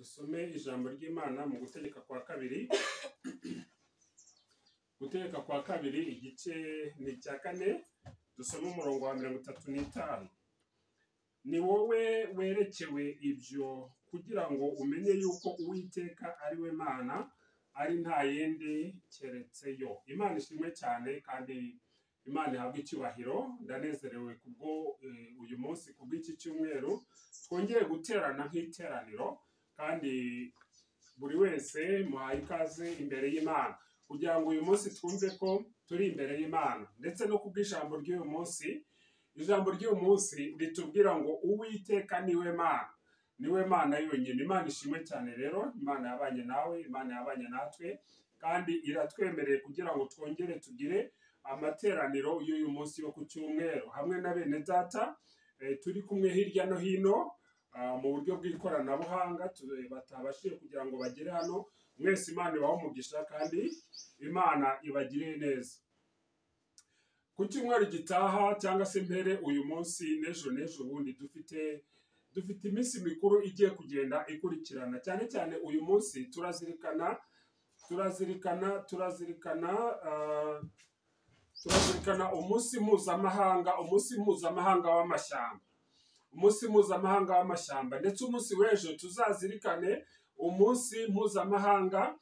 dusome ijambo ry'Imana mu gutegeka kwa kabiri. Gutegeka kwa kabiri igice ni cya 4, dusome umurongo wa 35. Ni wowe werekewe ibyo kugira ngo umenye yuko Uwiteka ari we Mana, ari nta yindi keretse yo. Imana ishimwe cyane kandi Imana ihabwe icyubahiro. Ndanezerewe kubwo uyu munsi kubw'iki cyumweru twongeye guterana nk'iteraniro, kandi buri wese muhaye ikaze imbere y'Imana kugira ngo uyu munsi twumve ko turi imbere y'Imana. Ndetse no kubw'ijambo ry'uyu munsi, ijambo ry'uyu munsi ritubwira ngo Uwiteka niwe Mana, niwe Mana yonyine. Imana ishimwe cyane rero. Imana yabanye nawe, Imana yabanye natwe, kandi iratwemereye kugira ngo twongere tugire amateraniro y'uyu munsi yo ku cyumweru hamwe na bene data turi kumwe hirya no hino mu buryo bw'ikoranabuhanga batabashije kugira ngo bagere hano. Mwese Imana ibahe umugisha kandi Imana ibagire neza. Ku cyumweru gitaha cyangwa se mbere uyu munsi n'ejo bundi dufite iminsi mikuru igiye kugenda ikurikirana. Cyane cyane uyu munsi turazirikana umunsi mpuzamahanga w'amashyamba. Umunsi mpuzamahanga w'amashyamba, ndetse umunsi w'ejo tuzazirikane umunsi mpuzamahanga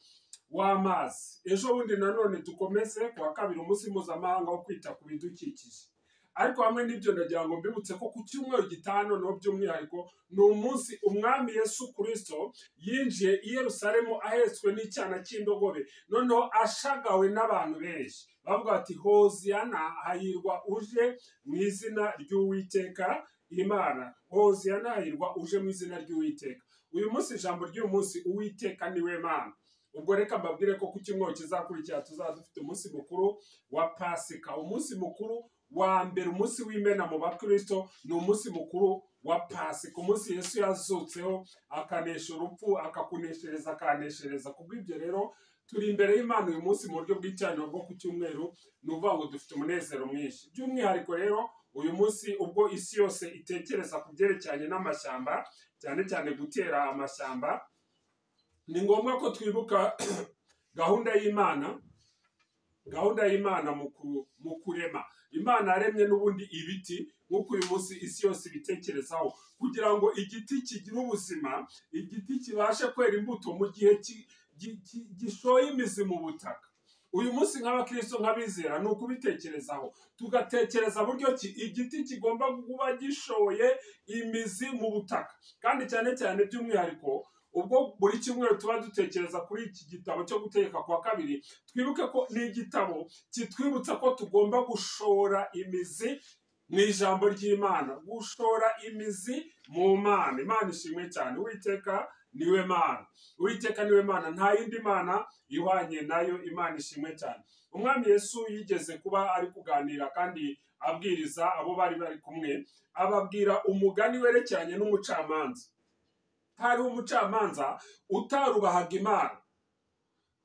w'amazi. Ejo bundi nanone dukomeze kuwa kabiri umunsi mpuzamahanga wo kwita ku bidukikije. Ariko hamwe n'ibyo ndagira ngo mbibutse ko ku cyumweru gitanu no by'umwihariko ni umunsi umwami Yesu Kristo yinjiye i Yerusalemu ahetswe n'icyana cy'indogobe, noneho ashagawe n'abantu benshi bavuga ati Hoziyana, hahirwa uje mu izina ry'Uwiteka Imana. Hoziyana, hahirwa uje mu izina ry'Uwiteka. Uyu munsi ijambo ry'uyu munsi, Uwiteka niwe Mana. Ubwo reka mbabwire ko ku cyumweru kizakurikira tuzaba dufite umunsi mukuru wa Pasika. Umunsi mukuru wa mbere, umunsi w'imena mu bakristo, ni umunsi mukuru wa Pasika, umunsi Yesu yazutseho akanesha urupfu, akakuneshereza, akaneshereza. Kubw'ibyo rero turi imbere y'Imana uyu munsi mu buryo bw'icyaniro bwo ku cyumweru, ni ukuvuga ngo dufite umunezero mwinshi. By'umwihariko rero uyu munsi ubwo isi yose itekereza ku byerekeranye n'amashyamba, cyane cyane gutera amashyamba, ni ngombwa ko twibuka gahunda y'Imana mu kurema. Imana yaremye n'ubundi ibiti nk'uko uyu munsi isi yose ibitekerezaho, kugira ngo igiti kigire ubuzima, igiti kibashe kwera imbuto mu gihe gishoye imizi mu butaka. Uyu munsi nk'abakristo, nk'abizera, ni ukubitekerezaho, tugatekereza buryo ki igiti kigomba kuba gishoye imizi mu butaka. Kandi cyane cyane by'umwihariko ubwo buri cyumweru tuba dutekereza kuri iki gitabo cyo gutegeka kwa kabiri, twibuke ko ni igitabo kitwibutsa ko tugomba gushora imizi mu ijambo ry'Imana, gushora imizi mu Mana. Imana ishimwe cyane. Uwiteka niwe Mana. Uwiteka niwe Mana, nta yindi Mana ihwanye nayo. Imana ishimwe cyane. Umwami Yesu yigeze kuba ari kuganira kandi abwiriza abo bari kumwe, ababwira umugani werekeranye n'umucamanza. Hari umucamanza utarubahaga Imana,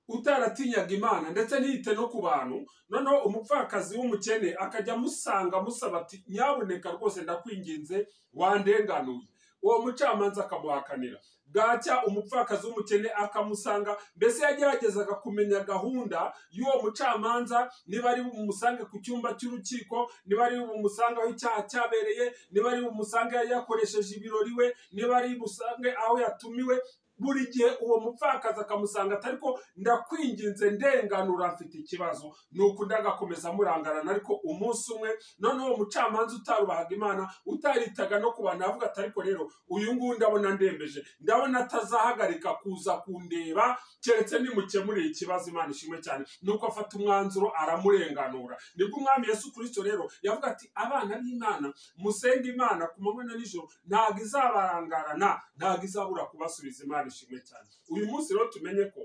utaratinyaga Imana, ndetse ntiyite no ku bantu. Noneho umupfakazi w'umukene akajya amusanga amusaba ati nyabuneka rwose ndakwinginze wandenganuye. Uwo mucamanza akamuhakanira. Bwacya umupfakazi w'umukene akamusanga, mbese yageragezaga kumenya gahunda y'uwo mucamanza, niba ari bumusange ku cyumba cy'urukiko, niba ari bumusange aho icyaha cyabereye, niba ari bumusange yakoresheje ibirori we, niba ari bumusange aho yatumiwe. Buri gihe uwo mupfakazi akamusanga ati ariko ndakwinginze ndenganura, mfite ikibazo. Nuko ndagakomeza amurangarana. Ariko umunsi umwe noneho uwo mucamanza utarubahaga Imana, utaritaga no ku bantu, avuga ati ariko rero uyu nguyu ndabona ndembeje, ndabona atazahagarika kuza kundeba keretse nimukemurire ikibazo. Imana ishimwe cyane. Nuko afata umwanzuro aramurenganura. Nibwo umwami Yesu Kristo rero yavuga ati abana b'Imana musenge Imana ku manywa na nijoro, ntabwo izabarangarana, ntabwo izabura kubasubiza. Imana ishimwe cyane. Uyu munsi rero tumenye ko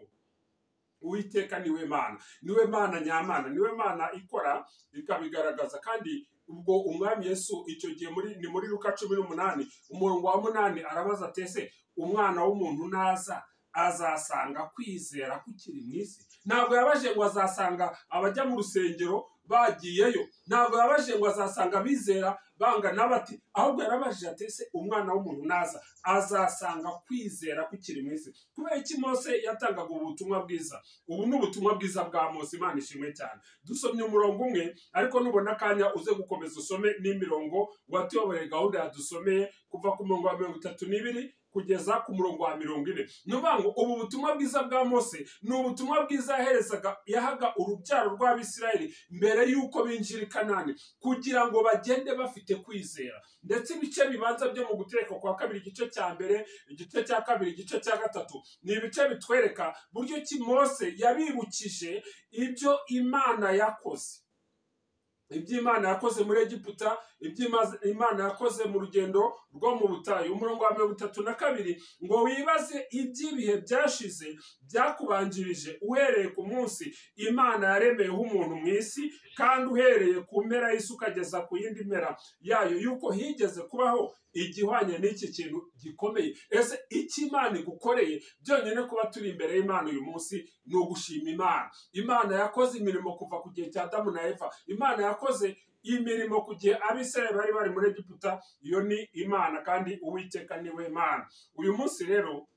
Uwiteka niwe Mana, niwe Mana nyamana, niwe Mana ikora ikabigaragaza. kandi ubwo umwami Yesu icyo gihe ni muri Luka 18 umurongo wa 8 arabaza ati ese umwana w'umuntu naza azasanga kwizera kukiri mu isi? Ntabwo yabaje ngo azasanga abajya mu rusengero bagiyeyo, ntabwo yabaje ngo azasanga bizera bangana bati, ahubwo yarabajije ati ese umwana w'umuntu naza azasanga kwizera kukiri mu isi. Kubera iki Mose yatangaga ubutumwa bwiza? Ubu ni ubutumwa bwiza bwa Mose, Imana ishimwe cyane. Dusomye umurongo umwe, ariko nubona akanya uze gukomeza usome n'imirongo watuyoboreye gahunda yadusomeye kuva ku murongo wa 32 kugeza ku murongo wa 40. Nuvuga ngo ubu butumwa bwiza bwa Mose ni ubutumwa bwiza yahaga urubyaro rw'Abisirayeli mbere y'uko binjira i Kanani, kugira ngo bagende bafite kwizera. Ndetse ibice bibanza byo mu Gutegeka kwa kabiri, igice cya mbere, igice cya kabiri, igice cya gatatu, ni ibice bitwereka buryo ki Mose yabibukije ibyo Imana yakoze. Iby'Imana yakoze muri Egiputa, iby'Imana yakoze mu rugendo rwo mu butayu. Umurongo wa 32 ngo wibaze iby'ibihe byashize byakubanjirije, uhereye ku munsi Imana yaremeyeho umuntu mu isi, kandi uhereye ku mpera y'isi ukageza ku yindi mpera yayo, yuko higeze kubaho igihwanye n'iki kintu gikomeye. Ese iki Imana igukoreye byonyine kuba turi imbere y'Imana uyu munsi ni ugushima Imana. Imana yakoze imirimo kuva ku gihe cya Adamu na Eva. Imana yakoze imirimo ku gihe Abisirayeli bari muri Egiputa. Iyo ni Imana, kandi Uwiteka niwe Mana. Uyu munsi rero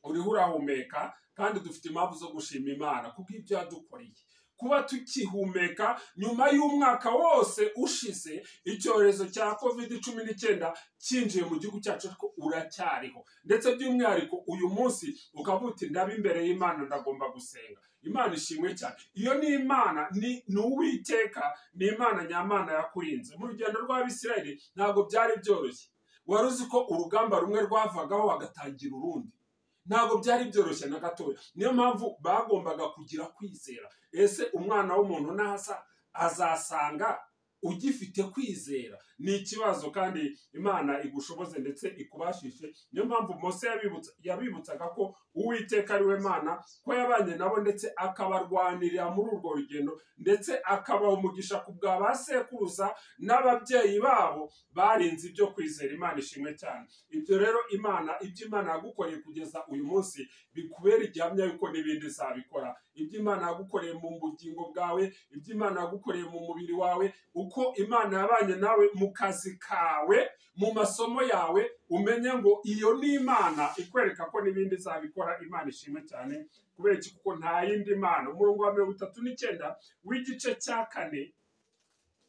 uriho urahumeka, kandi dufite impamvu zo gushima Imana kubw'ibyo yadukoreye. Kuba tukihumeka nyuma y'umwaka wose ushize icyorezo cya COVID-19 cyinjiye mu gihugu cyacu, ariko uracyariho. Ndetse by'umwihariko uyu munsi ukavuga uti ndaba imbere y'Imana, ndagomba gusenga. Imana ishimwe cyane. Iyo ni Imana, ni Uwiteka, ni Imana nyamana yakurinze. Mu rugendo rw'Abisirayeli ntabwo byari byoroshye. Wari uzi ko urugamba rumwe rwavagaho hagatangira urundi? Ntabwo byari byoroshye na gatoya. Niyo mpamvu bagombaga kugira kwizera. Ese umwana w'umuntu naza azasanga ugifite kwizera? Ni ikibazo, kandi Imana igushoboze ndetse ikubashishe. Niyo mpamvu Mose yabibutsaga ko Uwiteka ari we Mana, ko yabanye nabo ndetse akabarwanirira muri urwo rugendo, ndetse akabaha umugisha ku bwa ba sekuruza n'ababyeyi babo barinze ibyo kwizera. Imana ishimwe cyane. Ibyo rero ibyo Imana yagukoreye kugeza uyu munsi bikubera igihamya yuko n'ibindi izabikora. Ibyo Imana yagukoreye mu bugingo bwawe, ibyo Imana yagukoreye mu mubiri wawe, uko Imana yabanye nawe mu kazi kawe, mu masomo yawe, umenye ngo iyo ni Imana ikwereka ko n'ibindi izabikora. Imana ishimwe cyane. Kubera iki? Kuko nta yindi Mana. Umurongo wa 39 w'igice cya 4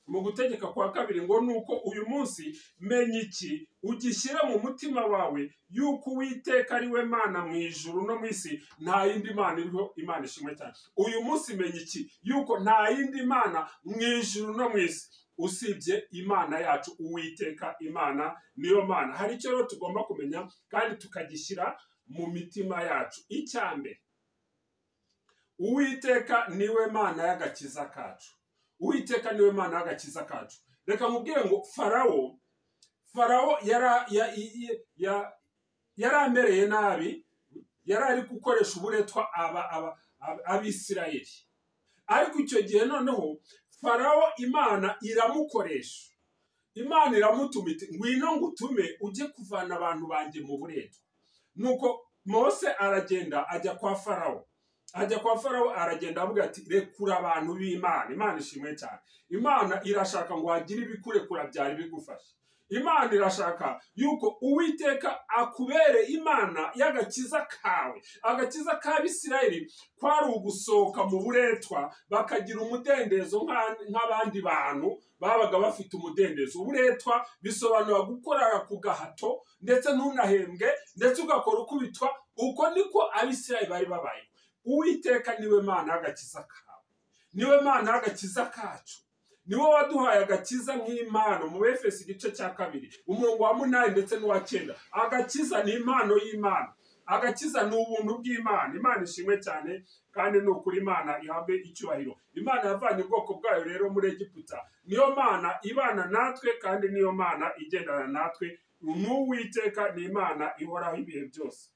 mu Gutegeka kwa kabiri ngo nuko uyu munsi menya iki, ugishyire mu mutima wawe yuko Uwiteka ari we Mana mu ijuru no mu isi, nta yindi Mana iriho. Imana ishimwe cyane. Uyu munsi menya iki, yuko nta yindi Mana mu ijuru no mu isi usibye Imana yacu Uwiteka. Imana niyo Mana. Hari icyo rero tugomba kumenya kandi tukagishyira mu mitima yacu. Icyambere, Uwiteka niwe Mana y'agakiza kacu. Uwiteka niwe Mana y'agakiza kacu. Reka mubwire ngo Farawo yaramereye nabi, yari ari gukoresha uburetwa Abisirayeli. Ariko icyo gihe noneho Farawo Imana iramukoresha. Imana iramutuma iti ngwino ngutume ujye kuvana abantu banjye mu buretwa. Nuko Mose aragenda ajya kwa Farawo. Aragenda avuga ati rekura abantu b'Imana. Imana ishimwe cyane. Imana irashaka ngo hagire ibikurekura byari bigufasha. Imana irashaka yuko Uwiteka akubere Imana y'agakiza kawe. Agakiza k'Abisirayeli kwari ugusohoka mu buretwa bakagira umudendezo nk'abandi bantu babaga bafite umudendezo. Uburetwa bisobanura gukorera ku gahato, ndetse ntunahembwe, ndetse ugakora ukubitwa. Uko niko Abisirayeli bari babaye. Uwiteka niwe Mana y'agakiza kawe, niwe Mana y'agakiza kacu. Niwe waduhaye agakiza nk'impano mu Efeso igice cya 2 umurongo wa 8 ndetse n'uwa 9. Agakiza ni impano y'Imana. Agakiza ni ubuntu bw'Imana. Imana ishimwe cyane, kandi ni ukuri Imana ihabwe icyubahiro. Imana yavanye ubwoko bwayo rero muri Egiputa. Niyo Mana ibana natwe, kandi niyo Mana igendana natwe. N'Uwiteka ni Imana ihoraho ibihe byose.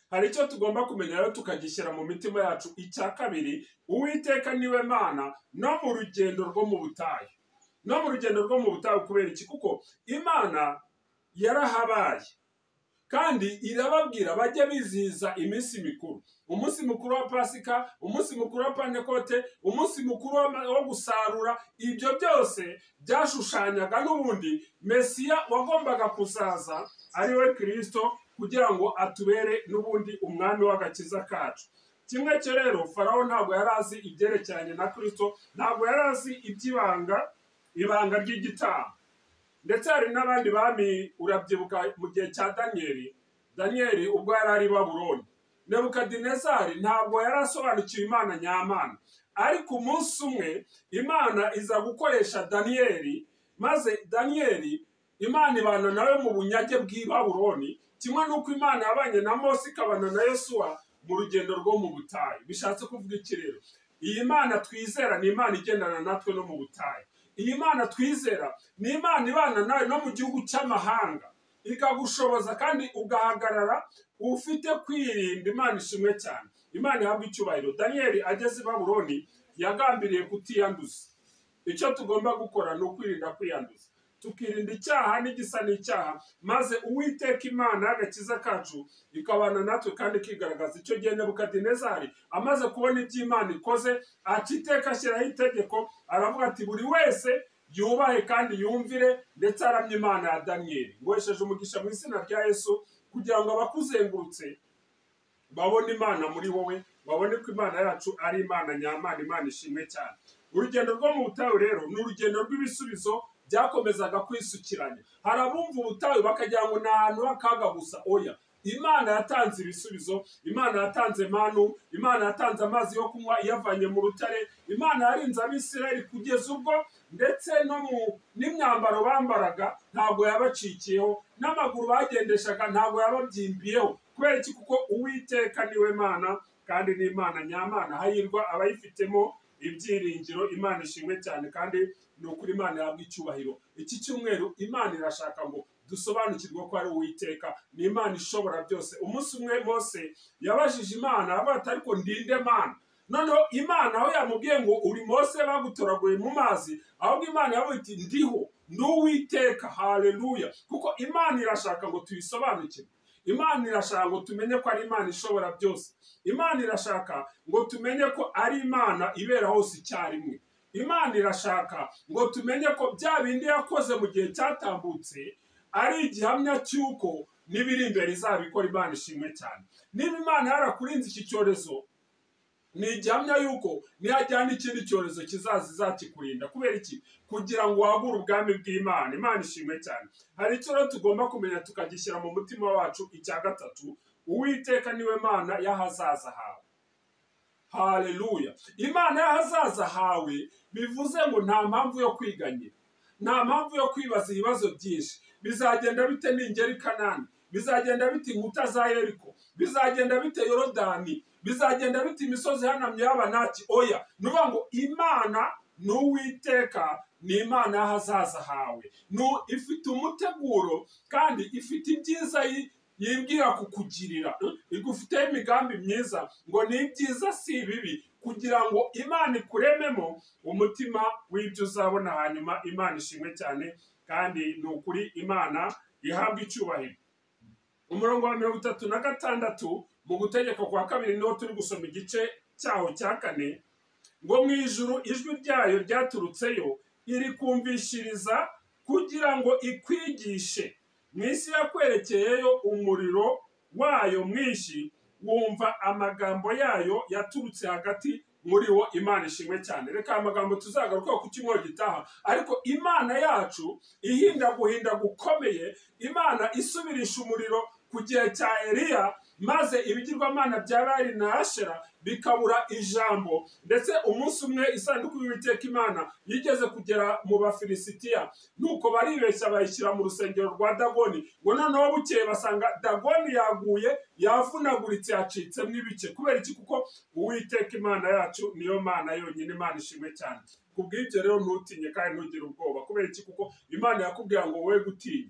Hari icyo tugomba kumenya rero tukagishyira mu mitima yacu. Icya kabiri, Uwiteka niwe Mana no mu rugendo rwo mu butayu. No mu rugendo rwo mu butayu. Kubera iki? Kuko Imana yarahabaye. kandi irababwira bajye bizihiza iminsi mikuru, umunsi mukuru wa Pasika, umunsi mukuru wa Pentekote, umunsi mukuru wo gusarura. Ibyo byose byashushanyaga n'ubundi Mesiya wagombaga kuzaza ari we Kristo, kugira ngo atubere n'ubundi umwami w'agakiza kacu. Kimwe cyo rero, Farawo ntabwo yari azi ibyerekeranye na Kristo, ntabwo yari azi ibanga ry'igitambo. Ndetse hari n'abandi bami, urabyibuka mu gihe cya Daniyeli ubwo yari ari i Babuloni, Nebukadinezari ntabwo yari asobanukiwe Imana nyamana, ariko umunsi umwe Imana iza gukoresha Daniyeli, maze Daniyeli Imana ibana nawe mu bunyage bw'i Babuloni, kimwe n'uko Imana yabanye na Mose ikabana na Yosuwa mu rugendo rwo mu butayu. Bishatse kuvuga iki rero? Iyi Mana twizera ni Imana igendana natwe no mu butayu. Iyi Mana twizera ni Imana ibana nawe no mu gihugu cy'amahanga, ikagushoboza kandi ugahagarara ufite kwirinda. Imana ishimwe cyane, Imana ihabwa icyubahiro. Daniyeli ageze i Babuloni yagambiriye kutiyanduza. Icyo tugomba gukora ni ukwirinda kwiyanduza, tukirinda icyaha n'igisa n'icyaha, maze Uwiteka Imana y'agakiza kacu ikabana natwe kandi ikigaragaza. Icyo gihe Nebukadinezari amaze kubona ibyo Imana ikoze, aca iteka ashyiraho itegeko, aravuga ati buri wese yubahe kandi yumvire, ndetse aramye Imana ya Daniyeli. Ngwesheje umugisha mu izina rya Yesu, kugira ngo abakuzengurutse babone Imana muri wowe, babone ko Imana yacu ari Imana nyamana. Imana ishimwe cyane. Urugendo rwo mu butayu rero ni urugendo rw'ibisubizo byakomezaga kwisukiranya. Hari abumva ubutayu bakagira ngo ni ahantu h'akaga gusa. Oya, Imana yatanze ibisubizo, Imana yatanze manu, Imana yatanze amazi yo kunywa iyavanye mu rutare, Imana yarinze Abisirayeli kugeza ubwo ndetse n'imyambaro bambaraga ntabwo yabacikiyeho, n'amaguru bagendeshaga ntabwo yababyimbiyeho. Kubera iki? Kuko Uwiteka niwe Mana kandi ni Imana nyamana. Hahirwa abayifitemo ibyiringiro. Imana ishimwe cyane, kandi ni ukuri Imana yabwa icyubahiro. Iki cyumweru Imana irashaka ngo dusobanukirwe ko ari Uwiteka, ni Imana ishobora byose. Umunsi umwe Mose yabajije Imana aravuga ati ariko ndinde Mana? Noneho Imana aho yamubwiye ngo uri Mose bagutoraguye mu mazi, ahubwo Imana yavuga iti ndiho, ndi Uwiteka. Haleluya! Kuko Imana irashaka ngo tuyisobanukirwe. Imana irashaka ngo tumenye ko ari Imana ishobora byose. Imana irashaka ngo tumenye ko ari Imana ibera hose icyarimwe. Imana irashaka ngo tumenye ko bya bindi yakoze mu gihe cyatambutse ari igihamya cy'uko n'ibiri imbere izabikora. Imana ishimwe cyane. Niba Imana yarakurinze iki cyorezo, ni igihamya yuko nihajyana ikindi cyorezo kizaza izakikurinda. Kubera iki? Kugira ngo wagure ubwami bw'Imana. Imana ishimwe cyane. Hari icyo rero tugomba kumenya tukagishyira mu mutima wacu. Icya gatatu, Uwiteka niwe Mana y'ahazaza hawe. Haleluya! Imana y'ahazaza hawe bivuze ngo nta mpamvu yo kwiganyira, nta mpamvu yo kwibaza ibibazo byinshi. Bizagenda bite ningera i Kanani? Bizagenda bite inkuta za Yeriko? Bizagenda bite Yorodani? Bizagenda bite imisozi ihanamye y'Abanaki? Oya, nuvuga ngo Imana ni Uwiteka, ni Imana y'ahazaza hawe. Ifite umuteguro kandi ifite ibyiza yimbwira kukugirira. Igufiteho imigambi myiza, ngo ni ibyiza si ibibi, kugira ngo Imana ikurememo umutima w'ibyo uzabona hanyuma. Imana ishimwe cyane, kandi ni ukuri Imana ihabwa icyubahiro. Umurongo wa 36 mu Gutegeka kwa kabiri niho turi gusoma igice cyaho cya 4, ngo mu ijuru ijwi ryayo ryaturutseyo iri kumvishiriza kugira ngo ikwigishe. Mu isi yakwerekeyeyo umuriro wayo mwinshi, wumva amagambo yayo yaturutse hagati muri wo. Imana ishimwe cyane. Reka amagambo tuzagaruka ku cyumweru gitaha. Ariko Imana yacu ihinda guhinda gukomeye, Imana isubirisha umuriro ku gihe cya Eliya, maze ibigirwamana bya Bali na Ashera bikabura ijambo. Ndetse umunsi umwe isanduku y'Uwiteka Imana yigeze kugera mu Bafilisitiya, nuko baribeshya bayishyira mu rusengero rwa Dagoni. Ngo noneho bukeye basanga Dagoni yaguye, yavunaguritse, yacitsemo ibice. Kubera iki? Kuko Uwiteka Imana yacu niyo Mana yonyine. Imana ishimwe cyane. Kubw'ibyo rero ntutinye kandi ntugire ubwoba. Kubera iki? Kuko Imana yakubwira ngo wowe gutinya.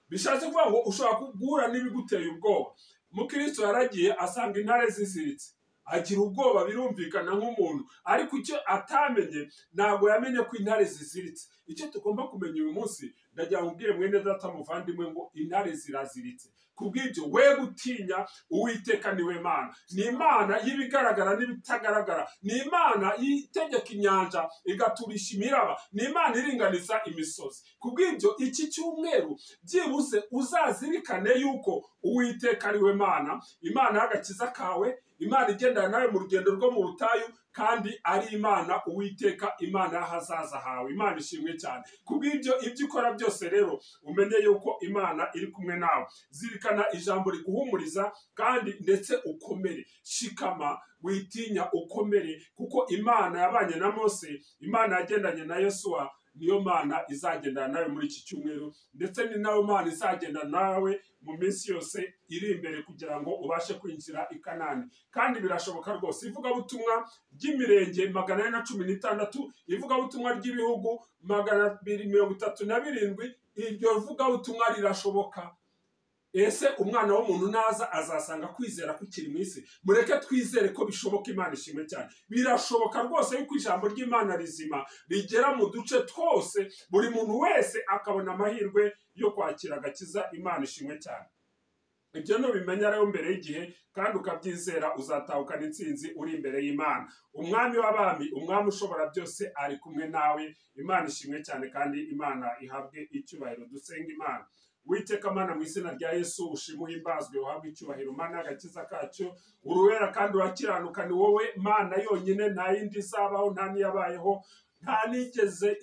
Bishatse kuvuga ngo ushobora guhura n'ibiguteye ubwoba. Mukristo yaragiye asanga intare ziziritse, agira ubwoba birumvikana nk'umuntu, ariko icyo atamenye ntabwo yamenye ko intare ziziritse. Icyo tugomba kumenya uyu munsi, ndagira ngo ubwire mwene data muvandimwe ngo intare ziraziritse. Kubw'ibyo we gutinya Uwiteka niwe Mana. Ni Imana y'ibigaragara n'ibitagaragara, ni Imana itegeka inyanja igaturisha imiraba, ni Imana iringaniza imisozi. Kubw'ibyo iki cyumweru byibuze uzazirikane yuko Uwiteka ariwe Mana, Imana y'agakiza kawe, Imana igendana nawe mu rugendo rwo mu butayu, kandi ari Imana Uwiteka, Imana y'ahazaza hawe. Imana ishimwe cyane. Kubw'ibyo ibyo ukora byose rero umenye yuko Imana iri kumwe nawe. Zirikana ijambo riguhumuriza kandi ndetse ukomere. Shikama, witinya, ukomere, kuko Imana yabanye na Mose, Imana yagendanye na Yosuwa, niyo Mana izagendana nawe muri iki cyumweru, ndetse ni nawe Mana izagendana nawe mu minsi yose iri imbere kugira ngo ubashe kwinjira i Kanani. Kandi birashoboka rwose. Ivugabutumwa ry'imirenge 416, ivugabutumwa ry'ibihugu 237, iryo vugabutumwa rirashoboka. Ese umwana w'umuntu naza azasanga kwizera kukiri mu isi? Mureke twizere ko bishoboka. Imana ishimwe cyane. Birashoboka rwose yuko ijambo ry'Imana rizima rigera mu duce twose, buri muntu wese akabona amahirwe yo kwakira agakiza. Imana ishimwe cyane. Ibyo nubimenya rero mbere y'igihe kandi ukabyizera, uzatahukana intsinzi uri imbere y'Imana. Umwami w'abami, umwami ushobora byose ari kumwe nawe. Imana ishimwe cyane kandi Imana ihabwe icyubahiro. Dusenga Imana. Uwiteka Mana, mu izina rya Yesu, ushimwe uhimbazwe, uhabwe icyubahiro. Mana y'agakiza kacu, uruwera kandi urakiranuka, ni wowe Mana yonyine, nta yindi izabaho, nta niyabayeho, nta nigeze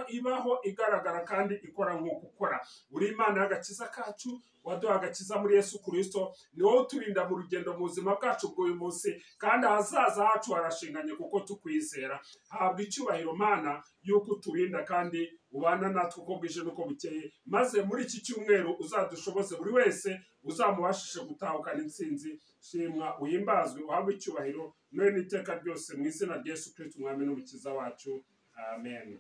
ibaho igaragara kandi ikora nk'uko ukora. Uri Imana y'agakiza kacu, waduha agakiza muri Yesu Kristo. Ni wowe uturinda mu rugendo mu buzima bwacu bw'uyu munsi, kandi ahazaza hacu harashinganye kuko tukwizera. Habwa icyubahiro Mana yuko uturinda kandi ubana natwe uko bwije n'uko bukeye, maze muri iki cyumweru uzadushoboze buri wese uzamubashishe gutahukana intsinzi. Shimwa, uhimbazwe, uhabwe icyubahiro none n'iteka ryose, mu izina rya Yesu Kristo umwami n'umukiza wacu. Amen.